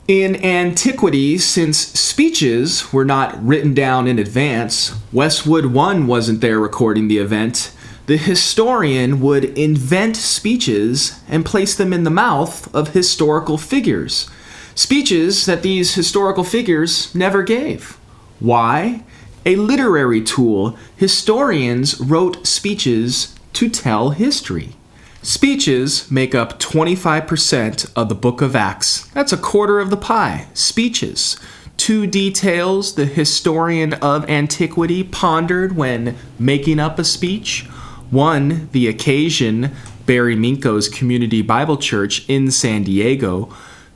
In antiquity, since speeches were not written down in advance, Westwood One wasn't there recording the event, the historian would invent speeches and place them in the mouth of historical figures. Speeches that these historical figures never gave. Why? A literary tool. Historians wrote speeches to tell history. Speeches make up 25% of the book of Acts. That's a quarter of the pie. Speeches. 2 details the historian of antiquity pondered when making up a speech. 1, the occasion, Barry Minko's Community Bible Church in San Diego.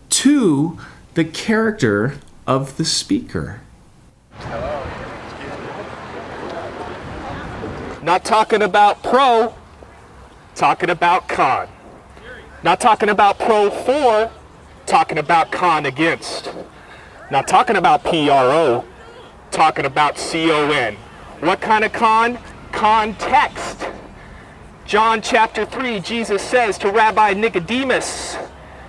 2, the character of the speaker. Not talking about pro, talking about con. Not talking about pro for, talking about con against. Not talking about PRO, talking about CON. What kind of con? Context. John chapter 3, Jesus says to Rabbi Nicodemus,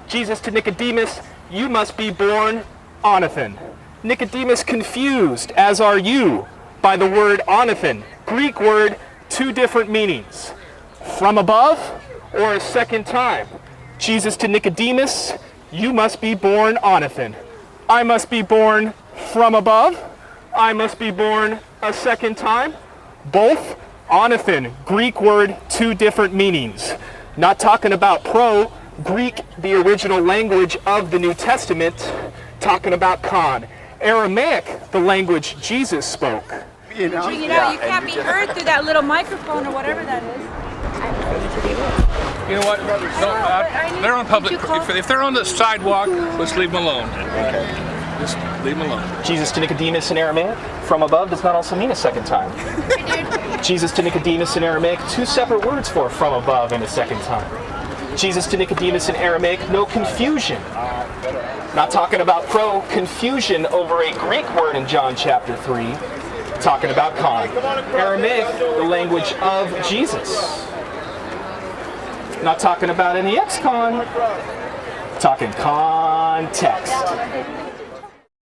Jesus to Nicodemus, you must be born onathen. Nicodemus confused, as are you, by the word onathen. Greek word, 2 different meanings. From above or a second time. Jesus to Nicodemus, you must be born onathen. I must be born from above. I must be born a second time. Both onathen, Greek word, 2 different meanings. Not talking about pro, Greek, the original language of the New Testament, talking about con. Aramaic, the language Jesus spoke. You know, you can't be heard through that little microphone or whatever that is. You know what? No, they're on public. If they're on the sidewalk, let's leave them alone. Just leave them alone. Jesus to Nicodemus in Aramaic, from above does not also mean a second time. Jesus to Nicodemus in Aramaic, 2 separate words for from above and a second time. Jesus to Nicodemus in Aramaic, no confusion. Not talking about pro, confusion over a Greek word in John chapter 3. Talking about con. Aramaic, the language of Jesus. Not talking about any ex-con. Talking context.